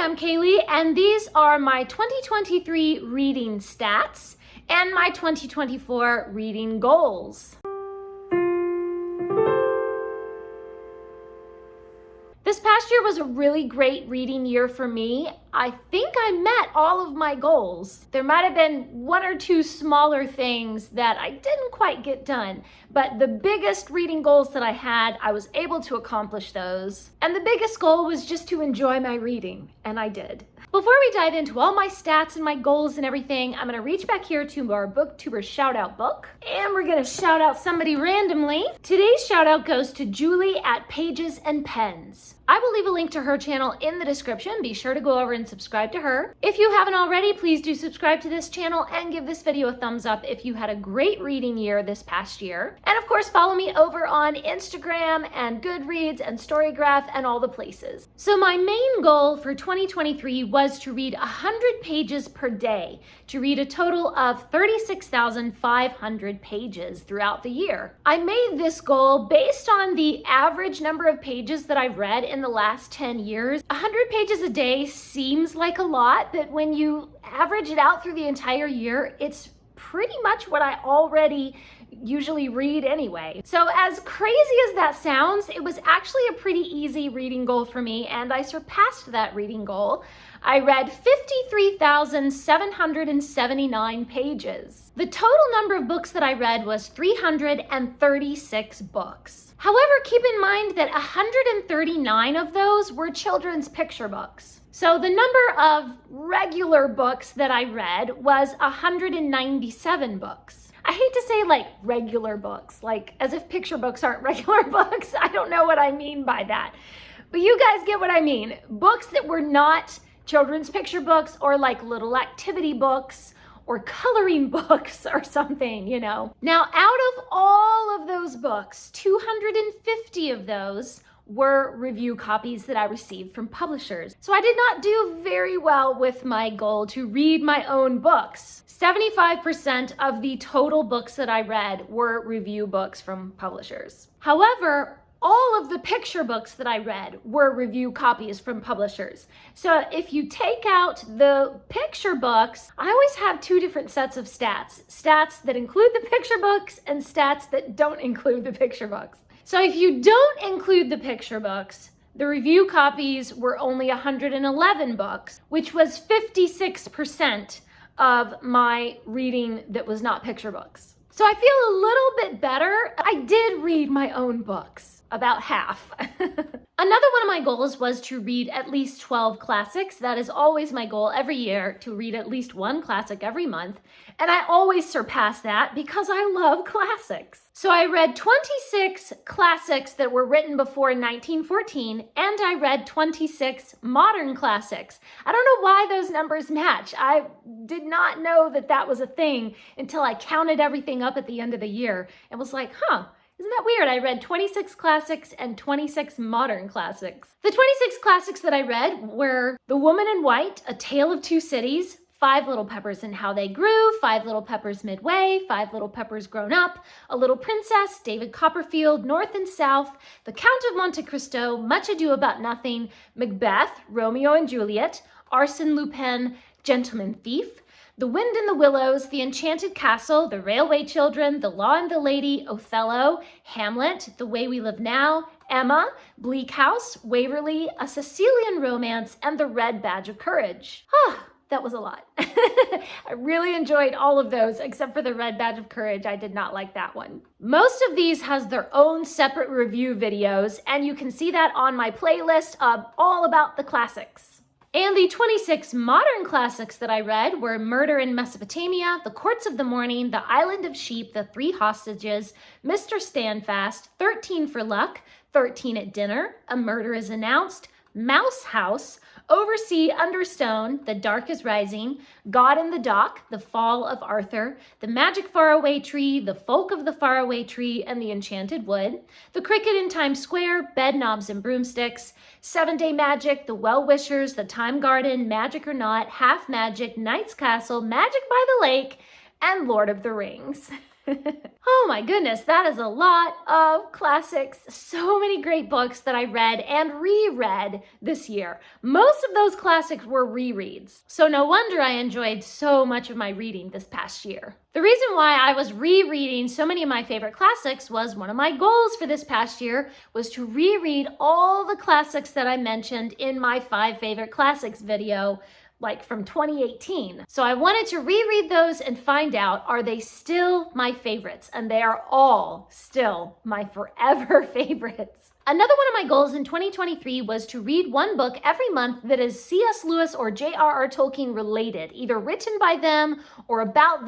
I'm Kaylee, and these are my 2023 reading stats and my 2024 reading goals. This past year was a really great reading year for me. I think I met all of my goals. There might have been one or two smaller things that I didn't quite get done, but the biggest reading goals that I had, I was able to accomplish those. And the biggest goal was just to enjoy my reading, and I did. Before we dive into all my stats and my goals and everything, I'm gonna reach back here to our Booktuber Shoutout book, and we're gonna shout out somebody randomly. Today's shout out goes to Julie at Pages and Pens. I will leave a link to her channel in the description. Be sure to go over and subscribe to her. If you haven't already, please do subscribe to this channel and give this video a thumbs up if you had a great reading year this past year. And of course, follow me over on Instagram and Goodreads and Storygraph and all the places. So my main goal for 2023 was to read 100 pages per day, to read a total of 36,500 pages throughout the year. I made this goal based on the average number of pages that I've read in the last 10 years. 100 pages a day seems like a lot, but when you average it out through the entire year, it's pretty much what I already usually read anyway. So as crazy as that sounds, it was actually a pretty easy reading goal for me, and I surpassed that reading goal. I read 53,779 pages. The total number of books that I read was 336 books. However, keep in mind that 139 of those were children's picture books. So the number of regular books that I read was 197 books. I hate to say like regular books, like as if picture books aren't regular books. I don't know what I mean by that. But you guys get what I mean. Books that were not children's picture books or like little activity books or coloring books or something, you know. Now, out of all of those books, 250 of those were review copies that I received from publishers. So I did not do very well with my goal to read my own books. 75% of the total books that I read were review books from publishers. However, all of the picture books that I read were review copies from publishers. So if you take out the picture books, I always have two different sets of stats. Stats that include the picture books and stats that don't include the picture books. So if you don't include the picture books, the review copies were only 111 books, which was 56% of my reading that was not picture books. So I feel a little bit better. I did read my own books, about half. Another one of my goals was to read at least 12 classics. That is always my goal every year, to read at least one classic every month. And I always surpass that because I love classics. So I read 26 classics that were written before 1914, and I read 26 modern classics. I don't know why those numbers match. I did not know that that was a thing until I counted everything up at the end of the year and was like, isn't that weird? I read 26 classics and 26 modern classics. The 26 classics that I read were The Woman in White, A Tale of Two Cities, Five Little Peppers and How They Grew, Five Little Peppers Midway, Five Little Peppers Grown Up, A Little Princess, David Copperfield, North and South, The Count of Monte Cristo, Much Ado About Nothing, Macbeth, Romeo and Juliet, Arsène Lupin, Gentleman Thief, The Wind in the Willows, The Enchanted Castle, The Railway Children, The Law and the Lady, Othello, Hamlet, The Way We Live Now, Emma, Bleak House, Waverly, A Sicilian Romance, and The Red Badge of Courage. That was a lot. I really enjoyed all of those, except for The Red Badge of Courage. I did not like that one. Most of these has their own separate review videos, and you can see that on my playlist of all about the classics. And the 26 modern classics that I read were Murder in Mesopotamia, The Courts of the Morning, The Island of Sheep, The Three Hostages, Mr. Standfast, 13 for Luck, 13 at Dinner, A Murder is Announced, Mouse House, Oversea Under Stone, The Dark is Rising, God in the Dock, The Fall of Arthur, The Magic Faraway Tree, The Folk of the Faraway Tree, and The Enchanted Wood, The Cricket in Times Square, Bed Knobs and Broomsticks, 7-Day Magic, The Well-Wishers, The Time Garden, Magic or Not, Half Magic, Knight's Castle, Magic by the Lake, and Lord of the Rings. Oh my goodness, that is a lot of classics. So many great books that I read and reread this year. Most of those classics were rereads. So no wonder I enjoyed so much of my reading this past year. The reason why I was rereading so many of my favorite classics was one of my goals for this past year was to reread all the classics that I mentioned in my 5 favorite classics video, like from 2018. So I wanted to reread those and find out, are they still my favorites? And they are all still my forever favorites. Another one of my goals in 2023 was to read one book every month that is C.S. Lewis or J.R.R. Tolkien related, either written by them or about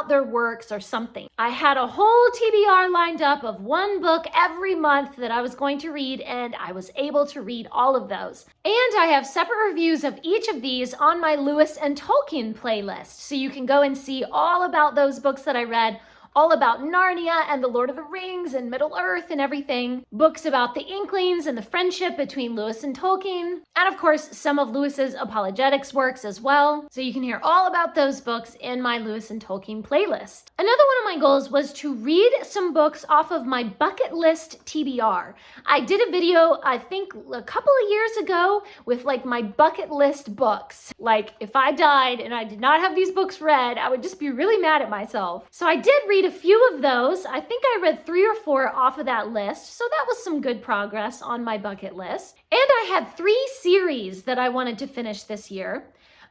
their works or something. I had a whole TBR lined up of one book every month that I was going to read, and I was able to read all of those. And I have separate reviews of each of these on my Lewis and Tolkien playlist, so you can go and see all about those books that I read, all about Narnia and the Lord of the Rings and Middle-earth and everything. Books about the Inklings and the friendship between Lewis and Tolkien. And of course, some of Lewis's apologetics works as well. So you can hear all about those books in my Lewis and Tolkien playlist. Another one of my goals was to read some books off of my bucket list TBR. I did a video, I think a couple of years ago, with like my bucket list books. Like if I died and I did not have these books read, I would just be really mad at myself. So I did read a few of those. I think I read 3 or 4 off of that list, so that was some good progress on my bucket list. And I had 3 series that I wanted to finish this year.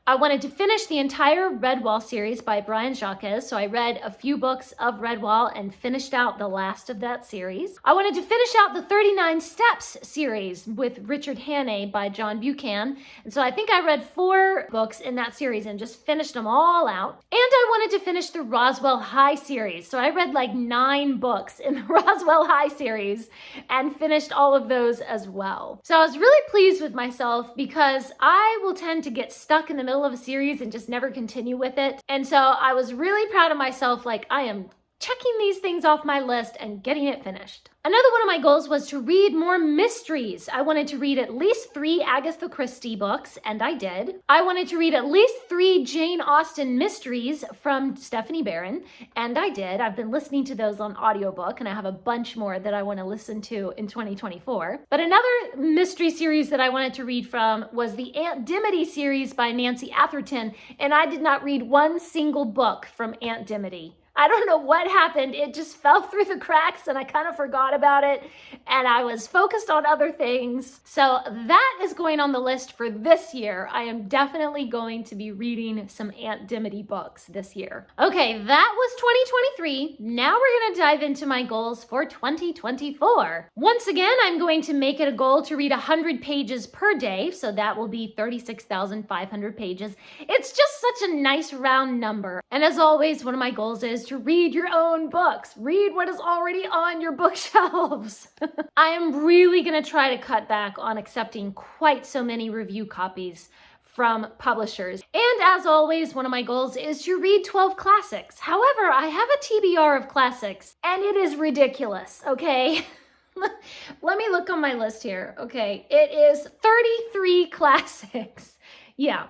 I wanted to finish the entire Redwall series by Brian Jacques, so I read a few books of Redwall and finished out the last of that series. I wanted to finish out the 39 Steps series with Richard Hannay by John Buchan, and so I think I read 4 books in that series and just finished them all out. And I wanted to finish the Roswell High series, so I read like 9 books in the Roswell High series and finished all of those as well. So I was really pleased with myself because I will tend to get stuck in the middle of a series and just never continue with it. And so I was really proud of myself, like I am checking these things off my list and getting it finished. Another one of my goals was to read more mysteries. I wanted to read at least 3 Agatha Christie books, and I did. I wanted to read at least 3 Jane Austen mysteries from Stephanie Barron, and I did. I've been listening to those on audiobook, and I have a bunch more that I want to listen to in 2024. But another mystery series that I wanted to read from was the Aunt Dimity series by Nancy Atherton, and I did not read one single book from Aunt Dimity. I don't know what happened. It just fell through the cracks and I kind of forgot about it and I was focused on other things. So that is going on the list for this year. I am definitely going to be reading some Aunt Dimity books this year. Okay, that was 2023. Now we're going to dive into my goals for 2024. Once again, I'm going to make it a goal to read 100 pages per day. So that will be 36,500 pages. It's just such a nice round number. And as always, one of my goals is to read your own books. Read what is already on your bookshelves. I am really going to try to cut back on accepting quite so many review copies from publishers. And as always, one of my goals is to read 12 classics. However, I have a TBR of classics and it is ridiculous, okay? Let me look on my list here. Okay, it is 33 classics. Yeah.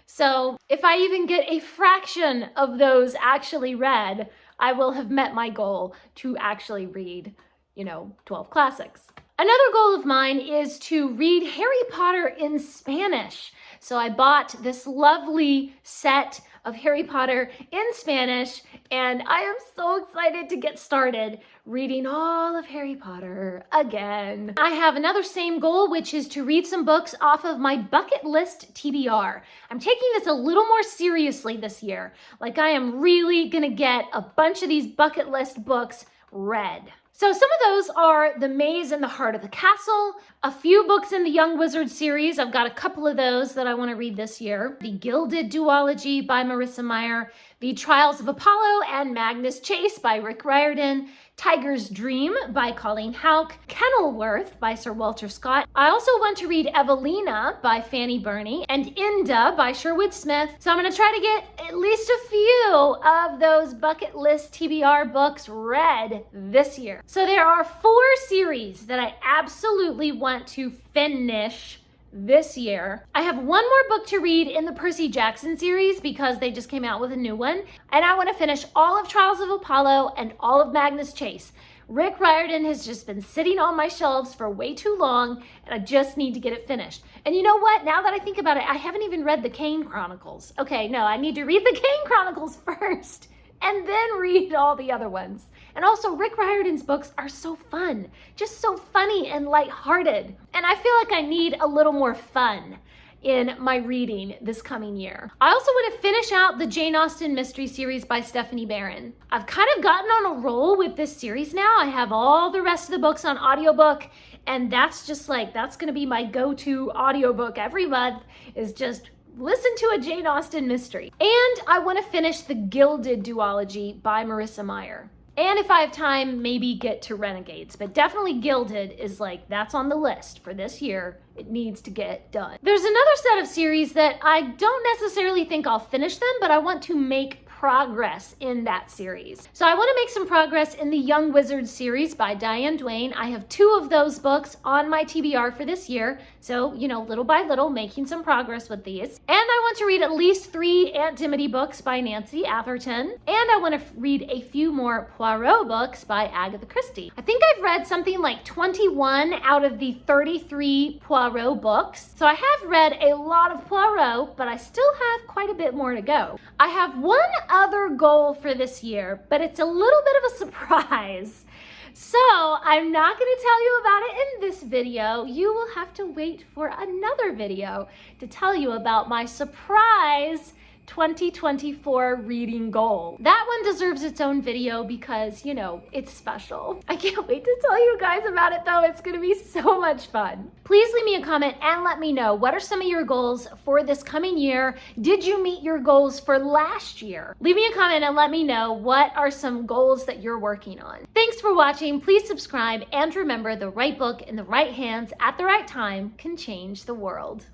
So if I even get a fraction of those actually read, I will have met my goal to actually read, 12 classics. Another goal of mine is to read Harry Potter in Spanish. So I bought this lovely set of Harry Potter in Spanish, and I am so excited to get started reading all of Harry Potter again. I have another same goal, which is to read some books off of my bucket list TBR. I'm taking this a little more seriously this year. Like I am really gonna get a bunch of these bucket list books read. So some of those are The Maze in the Heart of the Castle, a few books in the Young Wizard series. I've got a couple of those that I want to read this year. The Gilded Duology by Marissa Meyer, The Trials of Apollo and Magnus Chase by Rick Riordan, Tiger's Dream by Colleen Houck, Kenilworth by Sir Walter Scott. I also want to read Evelina by Fanny Burney and Inda by Sherwood Smith. So I'm going to try to get at least a few of those bucket list TBR books read this year. So there are 4 series that I absolutely want to finish this year. I have one more book to read in the Percy Jackson series because they just came out with a new one. And I want to finish all of Trials of Apollo and all of Magnus Chase. Rick Riordan has just been sitting on my shelves for way too long, and I just need to get it finished. And you know what? Now that I think about it, I haven't even read the Kane Chronicles. Okay, no, I need to read the Kane Chronicles first and then read all the other ones. And also, Rick Riordan's books are so fun, just so funny and lighthearted. And I feel like I need a little more fun in my reading this coming year. I also want to finish out the Jane Austen mystery series by Stephanie Barron. I've kind of gotten on a roll with this series now. I have all the rest of the books on audiobook, and that's just like, that's gonna be my go-to audiobook every month, is just listen to a Jane Austen mystery. And I want to finish the Gilded duology by Marissa Meyer. And if I have time, maybe get to Renegades, but definitely Gilded is like, that's on the list for this year. It needs to get done. There's another set of series that I don't necessarily think I'll finish them, but I want to make progress in that series. So I want to make some progress in the Young Wizards series by Diane Duane. I have 2 of those books on my TBR for this year. So, you know, little by little, making some progress with these. And I want to read at least 3 Aunt Dimity books by Nancy Atherton. And I want to read a few more Poirot books by Agatha Christie. I think I've read something like 21 out of the 33 Poirot books. So I have read a lot of Poirot, but I still have quite a bit more to go. I have one other goal for this year, but it's a little bit of a surprise. So I'm not going to tell you about it in this video. You will have to wait for another video to tell you about my surprise 2024 reading goal. That one deserves its own video because, you know, it's special. I can't wait to tell you guys about it though. It's gonna be so much fun. Please leave me a comment and let me know, what are some of your goals for this coming year? Did you meet your goals for last year? Leave me a comment and let me know, what are some goals that you're working on? Thanks for watching. Please subscribe, and remember, the right book in the right hands at the right time can change the world.